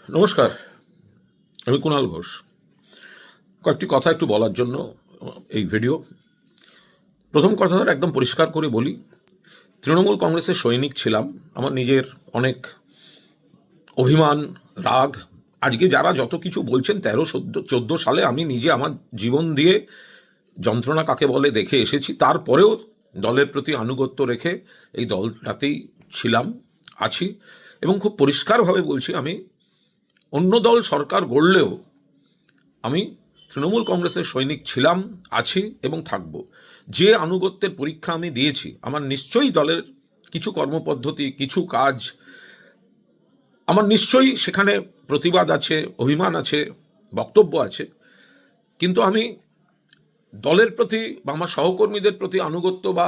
নমস্কার, আমি কুণাল ঘোষ। কয়েকটি কথা একটু বলার জন্য এই ভিডিও। প্রথম কথাটা একদম পরিষ্কার করে বলি, তৃণমূল কংগ্রেসের সৈনিক ছিলাম। আমার নিজের অনেক অভিমান, রাগ, আজকে যারা যত কিছু বলছেন 13-14 সালে আমি নিজে আমার জীবন দিয়ে যন্ত্রণা কাকে বলে দেখে এসেছি। তারপরেও দলের প্রতি আনুগত্য রেখে এই দলটাতেই ছিলাম, আছি। এবং খুব পরিষ্কারভাবে বলছি, আমি অন্য দল সরকার গড়লেও আমি তৃণমূল কংগ্রেসের সৈনিক ছিলাম, আছি এবং থাকব। যে আনুগত্যের পরীক্ষা আমি দিয়েছি, আমার নিশ্চয়ই দলের কিছু কর্মপদ্ধতি, কিছু কাজ, আমার নিশ্চয়ই সেখানে প্রতিবাদ আছে, অভিমান আছে, বক্তব্য আছে। কিন্তু আমি দলের প্রতি বা আমার সহকর্মীদের প্রতি আনুগত্য বা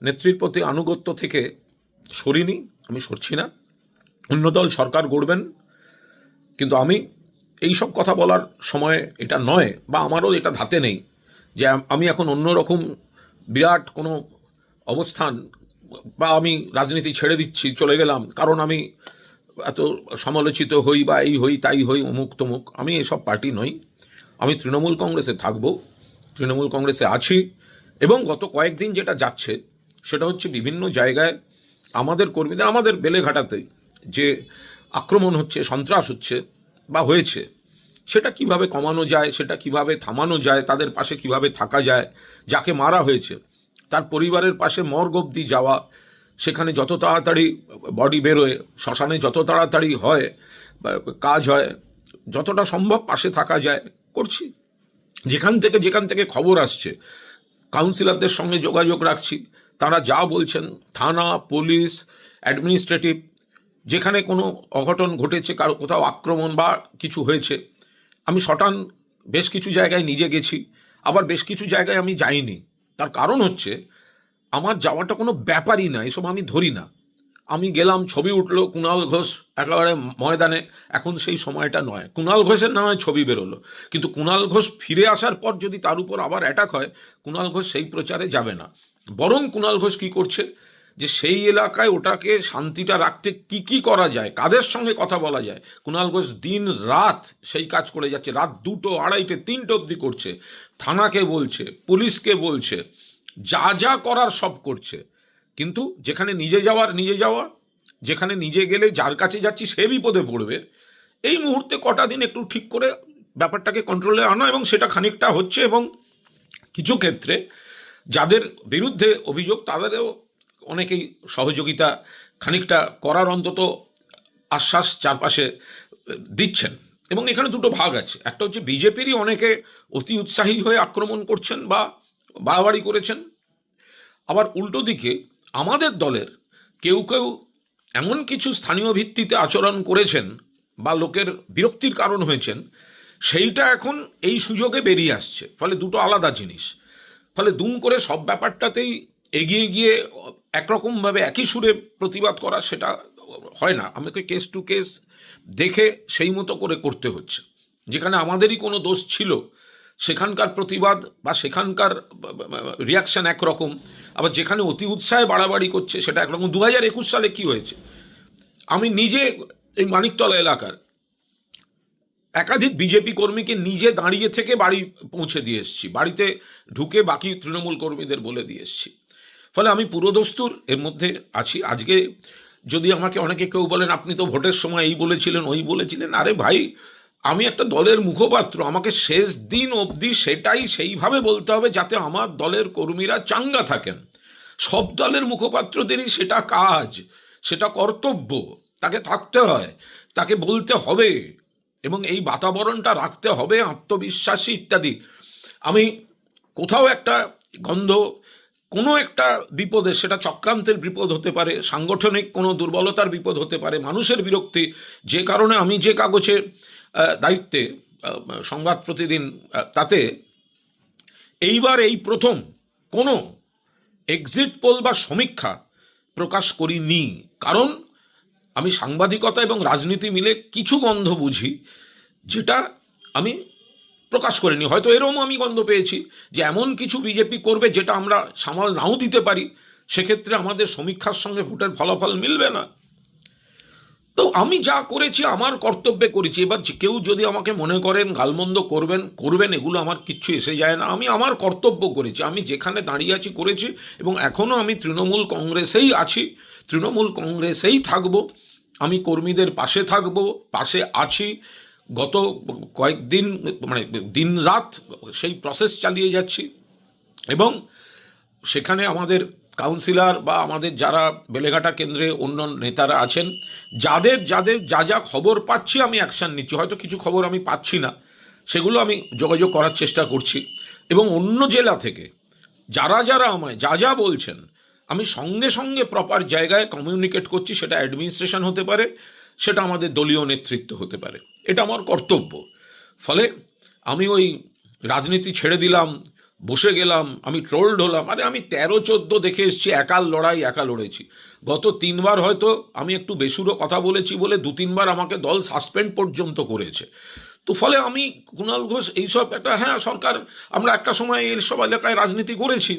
নেত্রীর প্রতি আনুগত্য থেকে সরিনি, আমি সরছি না। অন্য দল সরকার গড়বেন, কিন্তু আমি এই সব কথা বলার সময় এটা নয়, বা আমারও এটা ধাতে নেই যে আমি এখন অন্যরকম বিরাট কোনো অবস্থান বা আমি রাজনীতি ছেড়ে দিচ্ছি, চলে গেলাম কারণ আমি এত সমালোচিত হই বা এই হই তাই হই, অমুক তমুক। আমি এসব পার্টি নই। আমি তৃণমূল কংগ্রেসে থাকব, তৃণমূল কংগ্রেসে আছি। এবং গত কয়েকদিন যেটা যাচ্ছে সেটা হচ্ছে বিভিন্ন জায়গায় আমাদের কর্মীদের, আমাদের বেলেঘাটাতে যে আক্রমণ হচ্ছে, সন্ত্রাস হচ্ছে বা হয়েছে, সেটা কিভাবে কমানো যায়, সেটা কিভাবে থামানো যায়, তাদের পাশে কিভাবে থাকা যায়। যাকে মারা হয়েছে তার পরিবারের পাশে মর্গ অবধি যাওয়া, সেখানে যত তাড়াতাড়ি বডি বেরোয়, শ্মশানে যত তাড়াতাড়ি হয় কাজ হয়, যতটা সম্ভব পাশে থাকা যায় করছি। যেখান থেকে খবর আসছে, কাউন্সিলরদের সঙ্গে যোগাযোগ রাখছি। তারা যা বলছেন, থানা, পুলিশ, অ্যাডমিনিস্ট্রেটিভ, যেখানে কোনো অঘটন ঘটেছে, কারো কোথাও আক্রমণ বা কিছু হয়েছে, আমি সটান বেশ কিছু জায়গায় নিজে গেছি, আবার বেশ কিছু জায়গায় আমি যাইনি। তার কারণ হচ্ছে আমার যাওয়াটা কোনো ব্যাপারই না, এসব আমি ধরি না। আমি গেলাম, ছবি উঠলো, কুণাল ঘোষ একেবারে ময়দানে, এখন সেই সময়টা নয়। কুণাল ঘোষের না হয় ছবি বেরোলো, কিন্তু কুণাল ঘোষ ফিরে আসার পর যদি তার উপর আবার অ্যাটাক হয়, কুণাল ঘোষ সেই প্রচারে যাবে না। বরং কুণাল ঘোষ কী করছে, যে সেই এলাকায় ওটাকে শান্তিটা রাখতে কি কি করা যায়, কাদের সঙ্গে কথা বলা যায়, কুণাল ঘোষ দিন রাত সেই কাজ করে যাচ্ছে। রাত 2টো, 2:30, 3টে অবধি করছে, থানাকে বলছে, পুলিশকে বলছে, যা যা করার সব করছে। কিন্তু যেখানে নিজে যাওয়া, যেখানে নিজে গেলে যার কাছে যাচ্ছি সে বিপদে পড়বে, এই মুহূর্তে কটা দিন একটু ঠিক করে ব্যাপারটাকে কন্ট্রোলে আনা, এবং সেটা খানিকটা হচ্ছে। এবং কিছু ক্ষেত্রে যাদের বিরুদ্ধে অভিযোগ তাদেরও অনেকেই সহযোগিতা খানিকটা করার অন্তত আশ্বাস চারপাশে দিচ্ছেন। এবং এখানে দুটো ভাগ আছে, একটা হচ্ছে বিজেপিরই অনেকে অতি উৎসাহী হয়ে আক্রমণ করছেন বা বাড়াবাড়ি করেছেন, আবার উল্টো দিকে আমাদের দলের কেউ কেউ এমন কিছু স্থানীয় ভিত্তিতে আচরণ করেছেন বা লোকের বিরক্তির কারণ হয়েছেন, সেইটা এখন এই সুযোগে বেরিয়ে আসছে। ফলে দুটো আলাদা জিনিস। ফলে দুম করে সব ব্যাপারটাতেই এগিয়ে গিয়ে একরকমভাবে একই সুরে প্রতিবাদ করা, সেটা হয় না। আমাকে কেস টু কেস দেখে সেই মতো করে করতে হচ্ছে। যেখানে আমাদেরই কোনো দোষ ছিল, সেখানকার প্রতিবাদ বা সেখানকার রিয়াকশান একরকম, আবার যেখানে অতি উৎসাহে বাড়াবাড়ি করছে সেটা একরকম। 2021 সালে কি হয়েছে, আমি নিজে এই মানিকতলা এলাকার একাধিক বিজেপি কর্মীকে নিজে দাঁড়িয়ে থেকে বাড়ি পৌঁছে দিয়ে এসেছি, বাড়িতে ঢুকে বাকি তৃণমূল কর্মীদের বলে দিয়ে এসেছি। ফলে আমি পুরোদস্তুর এর মধ্যে আছি। আজকে যদি আমাকে অনেকে কেউ বলেন আপনি তো ভোটের সময় এই বলেছিলেন ওই বলেছিলেন, আরে ভাই, আমি একটা দলের মুখপাত্র, আমাকে শেষ দিন অবধি সেটাই সেইভাবে বলতে হবে যাতে আমার দলের কর্মীরা চাঙ্গা থাকেন। সব দলের মুখপাত্রদেরই সেটা কাজ, সেটা কর্তব্য, তাকে থাকতে হয়, তাকে বলতে হবে, এবং এই বাতাবরণটা রাখতে হবে, আত্মবিশ্বাসী ইত্যাদি। আমি কোথাও একটা গন্ধ, কোনো একটা বিপদে, সেটা চক্রান্তের বিপদ হতে পারে, সাংগঠনিক কোনো দুর্বলতার বিপদ হতে পারে, মানুষের বিরক্তি, যে কারণে আমি যে কাগজে দায়িত্বে সংবাদ প্রতিদিন, তাতে এইবার এই প্রথম কোনো এক্সিট পোল বা সমীক্ষা প্রকাশ করিনি। কারণ আমি সাংবাদিকতা এবং রাজনীতি মিলে কিছু গন্ধ বুঝি, যেটা আমি প্রকাশ করিনি। হয়তো এরকম আমি গন্ধ পেয়েছি যে এমন কিছু বিজেপি করবে যেটা আমরা সামাল নাও দিতে পারি, সেক্ষেত্রে আমাদের সমীক্ষার সঙ্গে ভোটের ফলাফল মিলবে না। তো আমি যা করেছি আমার কর্তব্যে করেছি। এবার কেউ যদি আমাকে মনে করেন গালমন্দ করবেন, এগুলো আমার কিচ্ছু এসে যায় না। আমি আমার কর্তব্য করেছি, আমি যেখানে দাঁড়িয়ে আছি করেছি, এবং এখনও আমি তৃণমূল কংগ্রেসেই আছি, তৃণমূল কংগ্রেসেই থাকব। আমি কর্মীদের পাশে থাকব, পাশে আছি। গত কয়েকদিন মানে দিন রাত সেই প্রসেস চালিয়ে যাচ্ছি, এবং সেখানে আমাদের কাউন্সিলর বা আমাদের যারা বেলেঘাটা কেন্দ্রে অন্য নেতারা আছেন, যাদের যাদের যা যা খবর পাচ্ছি আমি অ্যাকশান নিচ্ছি। হয়তো কিছু খবর আমি পাচ্ছি না, সেগুলো আমি যোগাযোগ করার চেষ্টা করছি, এবং অন্য জেলা থেকে যারা যারা আমায় যা যা বলছেন আমি সঙ্গে সঙ্গে প্রপার জায়গায় কমিউনিকেট করছি। সেটা অ্যাডমিনিস্ট্রেশন হতে পারে, সেটা আমাদের দলীয় নেতৃত্ব হতে পারে, এটা আমার কর্তব্য। ফলে আমি ওই রাজনীতি ছেড়ে দিলাম, বসে গেলাম, আমি ট্রোলড হলাম। আরে আমি 13-14 দেখে এসেছি, একা লড়েছি। গত 3বার হয়তো আমি একটু বেসুরো কথা বলেছি বলে 2-3বার আমাকে দল সাসপেন্ড পর্যন্ত করেছে। তো ফলে আমি কুণাল ঘোষ এইসব একটা, হ্যাঁ সরকার, আমরা একটা সময় এইসব এলাকায় রাজনীতি করেছি,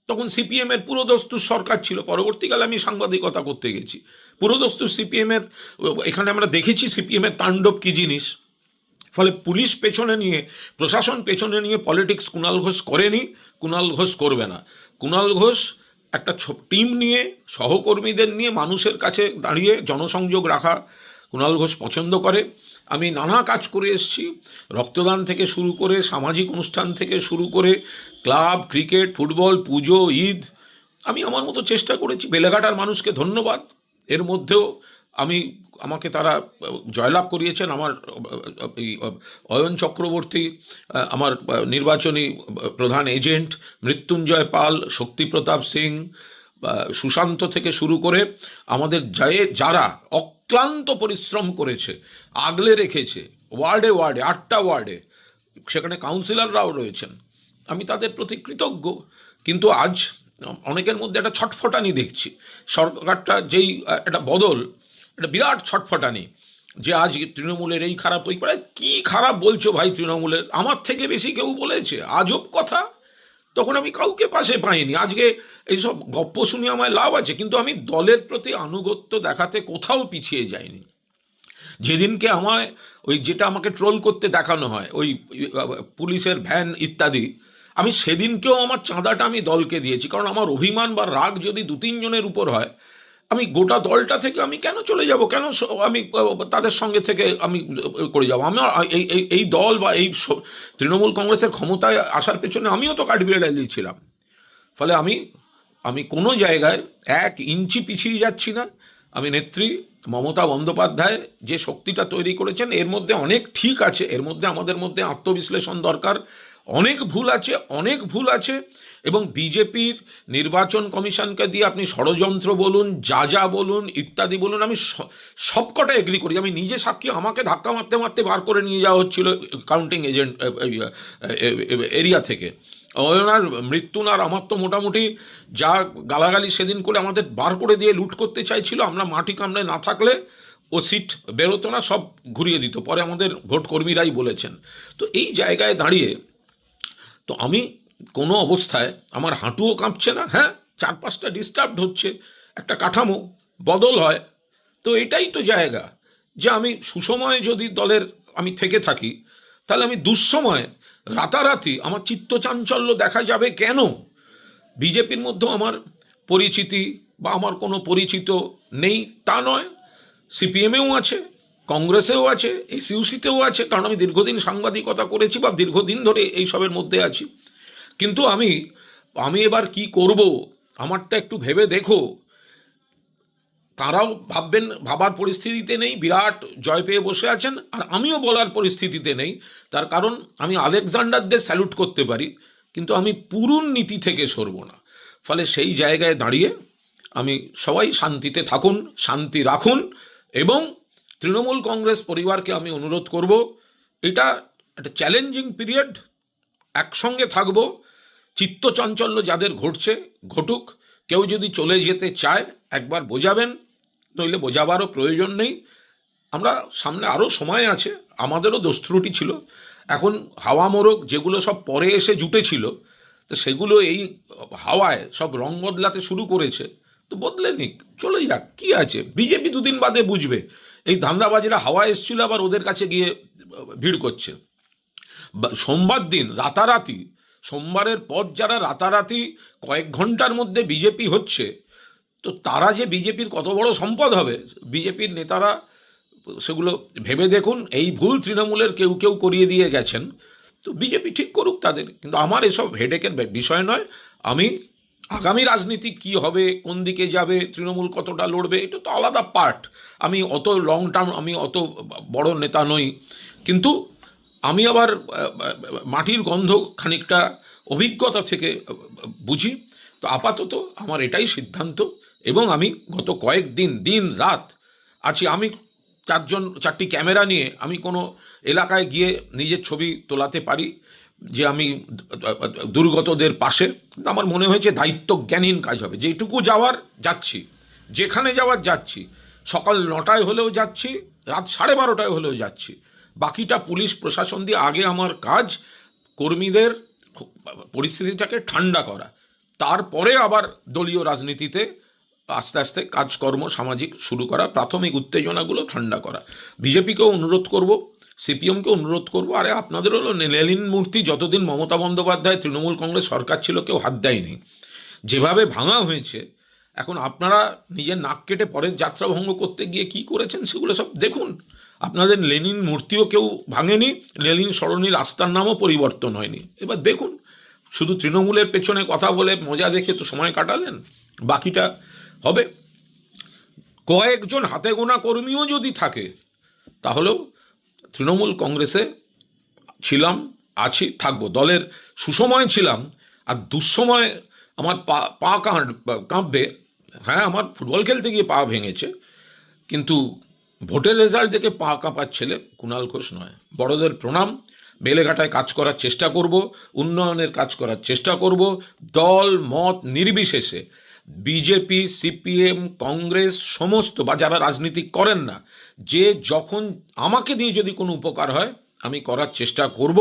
তখন সিপিএমের পুরোদস্তুর সরকার ছিল। পরবর্তীকালে আমি সাংবাদিকতা করতে গেছি, পুরোদস্তুর সিপিএমের, এখানে আমরা দেখেছি সিপিএমের তাণ্ডব কী জিনিস। ফলে পুলিশ পেছনে নিয়ে, প্রশাসন পেছনে নিয়ে পলিটিক্স কুণাল ঘোষ করেনি, কুণাল ঘোষ করবে না। কুণাল ঘোষ একটা টিম নিয়ে, সহকর্মীদের নিয়ে মানুষের কাছে দাঁড়িয়ে জনসংযোগ রাখা কুণাল ঘোষ পছন্দ করে। আমি নানা কাজ করে এসেছি, রক্তদান থেকে শুরু করে, সামাজিক অনুষ্ঠান থেকে শুরু করে, ক্লাব, ক্রিকেট, ফুটবল, পুজো, ঈদ, আমি আমার মতো চেষ্টা করেছি। বেলেঘাটার মানুষকে ধন্যবাদ। এর মধ্যেও আমাকে তারা জয়লাভ করিয়েছেন। আমার এই অয়ন চক্রবর্তী, আমার নির্বাচনী প্রধান এজেন্ট, মৃত্যুঞ্জয় পাল, শক্তিপ্রতাপ সিং, সুশান্ত থেকে শুরু করে আমাদের যারা অক্লান্ত পরিশ্রম করেছে, আগলে রেখেছে ওয়ার্ডে ওয়ার্ডে, 8টা ওয়ার্ডে, সেখানে কাউন্সিলররাও রয়েছেন, আমি তাদের প্রতি কৃতজ্ঞ। কিন্তু আজ অনেকের মধ্যে একটা ছটফটানি দেখছি। সরকারটা যেই একটা বদল, একটা বিরাট ছটফটানি, যে আজ তৃণমূলের এই খারাপ, ওই পারে। কী খারাপ বলছো ভাই তৃণমূলের? আমার থেকে বেশি কেউ বলেছে? আজব কথা। তখন আমি কাউকে পাশে পাইনি। আজকে এইসব গপ্প শুনে আমায় লাভ আছে, কিন্তু আমি দলের প্রতি আনুগত্য দেখাতে কোথাও পিছিয়ে যাইনি। যেদিনকে আমায় যেটা আমাকে ট্রোল করতে দেখানো হয়, ওই পুলিশের ভ্যান ইত্যাদি, আমি সেদিনকেও আমার চাঁদাটা আমি দলকে দিয়েছি। কারণ আমার অভিমান বা রাগ যদি 2-3 জনের উপর হয়, আমি গোটা দলটা থেকে আমি কেন চলে যাব? কেন আমি তাদের সঙ্গে থেকে আমি করে যাব? আমি এই দল বা এই তৃণমূল কংগ্রেসের ক্ষমতায় আসার পেছনে আমিও তো কাঠবিড়ালি ছিলাম। ফলে আমি কোনো জায়গায় 1 ইঞ্চি পিছিয়ে যাচ্ছি না। আমি নেত্রী মমতা বন্দ্যোপাধ্যায় যে শক্তিটা তৈরি করেছেন, এর মধ্যে অনেক ঠিক আছে, এর মধ্যে আমাদের মধ্যে আত্মবিশ্লেষণ দরকার। অনেক ভুল আছে, এবং বিজেপির নির্বাচন কমিশনকে দিয়ে আপনি ষড়যন্ত্র বলুন, যা বলুন, ইত্যাদি বলুন, আমি সবকটা এগ্রি করি। আমি নিজে সাক্ষী, আমাকে ধাক্কা মারতে মারতে বার করে নিয়ে যাওয়া হচ্ছিল কাউন্টিং এজেন্ট এরিয়া থেকে। অয়নার মৃত্যুনার আমার তো মোটামুটি যা গালাগালি সেদিন করে আমাদের বার করে দিয়ে লুট করতে চাইছিল, আমরা মাটি কামড়ে না থাকলে ও সিট বেরোতো না, সব ঘুরিয়ে দিত, পরে আমাদের ভোট কর্মীরাই বলেছেন। তো এই জায়গায় দাঁড়িয়ে তো আমি কোনো অবস্থায়, আমার হাঁটুও কাঁপছে না। হ্যাঁ, 4-5টা ডিস্টার্বড হচ্ছে, একটা কাঠামো বদল হয়, তো এটাই তো জায়গা যে আমি সুসময়ে যদি দলের আমি থেকে থাকি, তাহলে আমি দুঃসময়ে রাতারাতি আমার চিত্তচাঞ্চল্য দেখা যাবে কেন? বিজেপির মধ্যেও আমার পরিচিতি বা আমার কোনো পরিচিত নেই তা নয়, সিপিএমেও আছে, কংগ্রেসেও আছে, এসইউসিতেও আছে, কারণ আমি দীর্ঘদিন সাংবাদিকতা করেছি বা দীর্ঘদিন ধরে এইসবের মধ্যে আছি। কিন্তু আমি এবার কি করব, আমারটা একটু ভেবে দেখো। তারাও ভাবার পরিস্থিতিতে নেই, বিরাট জয় পেয়ে বসে আছেন, আর আমিও বলার পরিস্থিতিতে নেই। তার কারণ আমি আলেকজান্ডারদের স্যালুট করতে পারি, কিন্তু আমি পুরুন নীতি থেকে সরব না। ফলে সেই জায়গায় দাঁড়িয়ে আমি সবাই শান্তিতে থাকুন, শান্তি রাখুন, এবং তৃণমূল কংগ্রেস পরিবারকে আমি অনুরোধ করব, এটা একটা চ্যালেঞ্জিং পিরিয়ড, একসঙ্গে থাকবো। চিত্তচাঞ্চল্য যাদের ঘটছে ঘটুক, কেউ যদি চলে যেতে চায় একবার বোঝাবেন, নইলে বোঝাবারও প্রয়োজন নেই। আমরা সামনে আরও সময় আছে, আমাদেরও দোষ ত্রুটি ছিল। এখন হাওয়া মোড়ক যেগুলো সব পরে এসে জুটেছিল, তো সেগুলো এই হাওয়ায় সব রং বদলাতে শুরু করেছে। তো বদলে নিক, চলে যাক, কী আছে? বিজেপি 2 দিন বাদে বুঝবে এই ধান্দাবাজিরা হাওয়া এসছিল, আবার ওদের কাছে গিয়ে ভিড় করছে। সোমবার দিন রাতারাতি, সোমবারের পর যারা রাতারাতি কয়েক ঘন্টার মধ্যে বিজেপি হচ্ছে, তো তারা যে বিজেপির কত বড় সম্পদ হবে, বিজেপির নেতারা সেগুলো ভেবে দেখুন। এই ভুল তৃণমূলের কেউ কেউ করিয়ে দিয়ে গেছেন, তো বিজেপি ঠিক করুক তাদের, কিন্তু আমার এসব হেডেকের বিষয় নয়। আমি আগামী রাজনীতি কি হবে, কোন দিকে যাবে, তৃণমূল কতটা লড়বে, এটা তো আলাদা পার্ট। আমি অত লং টার্ম, আমি অত বড় নেতা নই, কিন্তু আমি আবার মাটির গন্ধ খানিকটা অভিজ্ঞতা থেকে বুঝি। তো আপাতত আমার এটাই সিদ্ধান্ত, এবং আমি গত কয়েকদিন দিন রাত আছি। আমি চারটি ক্যামেরা নিয়ে আমি কোনো এলাকায় গিয়ে নিজের ছবি তোলাতে পারি যে আমি দুর্গতদের পাশে। আমার মনে হয়েছে দায়িত্ব জ্ঞানহীন কাজ হবে। যেটুকু যাওয়ার যাচ্ছি, যেখানে যাওয়ার যাচ্ছি, সকাল 9টায় হলেও যাচ্ছি, রাত 12:30টায় হলেও যাচ্ছি। বাকিটা পুলিশ প্রশাসন দিয়ে। আগে আমার কাজ কর্মীদের পরিস্থিতিটাকে ঠান্ডা করা, তারপরে আবার দলীয় রাজনীতিতে আস্তে আস্তে কাজকর্ম সামাজিক শুরু করা, প্রাথমিক উত্তেজনাগুলো ঠান্ডা করা। বিজেপিকেও অনুরোধ করব, সিপিএমকে অনুরোধ করব, আরে আপনাদের হলো লেনিন মূর্তি যতদিন মমতা বন্দ্যোপাধ্যায় তৃণমূল কংগ্রেস সরকার ছিল কেউ হাত দেয়নি, যেভাবে ভাঙা হয়েছে, এখন আপনারা নিজের নাক কেটে পরের যাত্রা ভঙ্গ করতে গিয়ে কি করেছেন সেগুলো সব দেখুন। আপনাদের লেনিন মূর্তিও কেউ ভাঙেনি, লেনিন সরণি রাস্তার নামও পরিবর্তন হয়নি। এবার দেখুন, শুধু তৃণমূলের পেছনে কথা বলে মজা দেখে তো সময় কাটালেন, বাকিটা হবে। কয়েকজন হাতে গোনা কর্মীও যদি থাকে, তাহলেও তৃণমূল কংগ্রেসে ছিলাম, আছি, থাকবো। দলের সুসময় ছিলাম, আর দুঃসময় আমার পা কাঁপবে। হ্যাঁ, আমার ফুটবল খেলতে গিয়ে পা ভেঙেছে, কিন্তু ভোটের রেজাল্ট দেখে পা কাঁপার ছেলে কুণাল ঘোষ নয়। বড়দের প্রণাম। বেলেঘাটায় কাজ করার চেষ্টা করব, উন্নয়নের কাজ করার চেষ্টা করব, দল মত নির্বিশেষে। বিজেপি, সিপিএম, কংগ্রেস সমস্ত, বা যারা রাজনীতি করেন না, যে যখন আমাকে দিয়ে যদি কোনো উপকার হয় আমি করার চেষ্টা করব,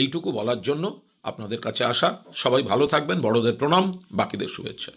এইটুকু বলার জন্য আপনাদের কাছে আসা। সবাই ভালো থাকবেন। বড়দের প্রণাম, বাকিদের শুভেচ্ছা।